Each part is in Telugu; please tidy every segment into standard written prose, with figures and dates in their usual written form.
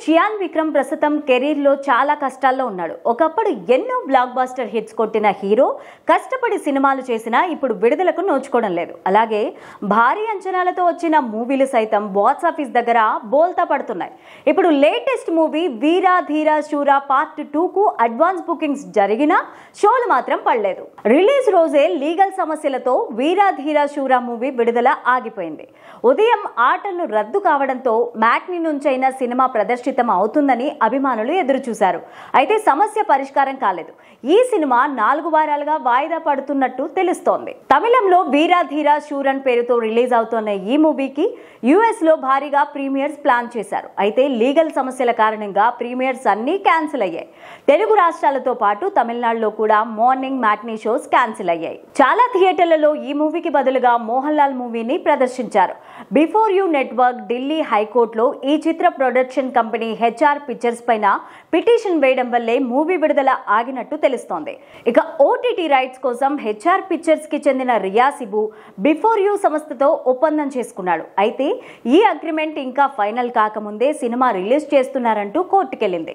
చియాన్ విక్రమ్ ప్రస్తుతం కెరీర్ లో చాలా కష్టాల్లో ఉన్నాడు. ఒకప్పుడు ఎన్నో బ్లాక్ బస్టర్ హిట్స్ కొట్టిన హీరో కష్టపడి సినిమాలు చేసినా ఇప్పుడు విడుదలకు నోచుకోవడం లేదు. అలాగే భారీ అంచనాలతో వచ్చిన మూవీలు సైతం బాక్స్ ఆఫీస్ దగ్గర బోల్తా పడుతున్నాయి. ఇప్పుడు లేటెస్ట్ మూవీ వీరా ధీరా శూర పార్ట్ 2 కు అడ్వాన్స్ బుకింగ్స్ జరిగినా షోలు మాత్రం పడలేదు. రిలీజ్ రోజే లీగల్ సమస్యలతో వీరా ధీరా శూర మూవీ విడుదల ఆగిపోయింది. ఉదయం ఆటలు రద్దు కావడంతో మ్యాట్నీ నుంచైనా సినిమా ప్రదర్శితం అవుతుందని అభిమానులు ఎదురు చూశారు. అయితే సమస్య పరిష్కారం కాలేదు. ఈ సినిమా 4 వారాలుగా వాయిదా పడుతున్నట్టు తెలుస్తోంది. తమిళంలో వీరా ధీరా శూరన్ పేరుతో రిలీజ్ అవుతున్న ఈ మూవీకి యుఎస్ లో భారీగా ప్రీమియర్స్ ప్లాన్ చేశారు. అయితే లీగల్ సమస్యల కారణంగా ప్రీమియర్స్ అన్ని క్యాన్సిల్ అయ్యాయి. తెలుగు రాష్ట్రాలతో పాటు తమిళనాడులో కూడా మార్నింగ్ మ్యాట్నీ షోస్ క్యాన్సిల్ అయ్యాయి. చాలా థియేటర్లలో ఈ మూవీకి బదులుగా మోహన్ లాల్ మూవీని ప్రదర్శించారు. బిఫోర్ యూ నెట్వర్క్ ఢిల్లీ హైకోర్టులో ఈ చిత్ర ప్రొడక్షన్ కంపెనీ హెచ్ఆర్ పిక్చర్స్ పైన పిటిషన్ వేయడం వల్లే మూవీ విడుదల ఆగినట్టు తెలుస్తోంది. ఇక ఓటీటీ రైట్స్ కోసం హెచ్ఆర్ పిక్చర్స్ కి చెందిన రియా సిబు బిఫోర్ యూ సంస్థతో ఒప్పందం చేసుకున్నాడు. అయితే ఈ అగ్రిమెంట్ ఇంకా ఫైనల్ కాకముందే సినిమా రిలీజ్ చేస్తున్నారంటూ కోర్టుకెళ్లింది.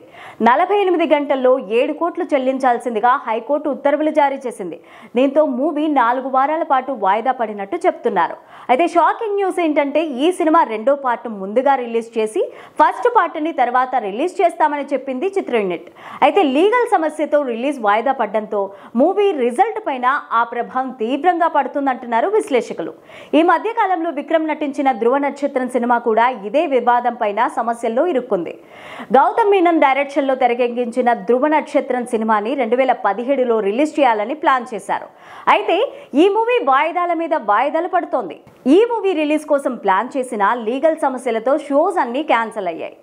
48 గంటల్లో 7 కోట్లు చెల్లించాల్సిందిగా హైకోర్టు ఉత్తర్వులు జారీ చేసింది. దీంతో మూవీ 4 వారాల పాటు వాయిదా పడినట్టు చెప్తున్నారు. అయితే షాకింగ్ న్యూస్ ఏంటంటే ఈ సినిమా 2వ పార్ట్ ముందుగా రిలీజ్ చేసి ఫస్ట్ పార్ట్ ని తర్వాత రిలీజ్ చేస్తామని చెప్పింది చిత్ర యూనిట్. అయితే లీగల్ సమస్యతో రిలీజ్ వాయిదా పడడంతో మూవీ రిజల్ట్ పైన ఆ ప్రభావం తీవ్రంగా పడుతుందంటున్నారు విశ్లేషకులు. ఈ మధ్య కాలంలో విక్రమ్ నటించిన ధృవ నక్షత్రం సినిమా కూడా ఇదే వివాదం పైన సమస్యల్లో ఇరుక్కుంది. గౌతమ్ మీనన్ డైరెక్షన్ లో తెరకెక్కించిన ధృవ నక్షత్రం సినిమాని 2017లో రిలీజ్ చేయాలని ప్లాన్ చేశారు. అయితే ఈ మూవీ వాయిదాల మీద వాయిదాలు పడుతోంది. ఈ మూవీ రిలీజ్ కోసం ప్లాన్ చేసిన లీగల్ సమస్యలతో షోస్ అన్ని క్యాన్సిల్ అయ్యాయి.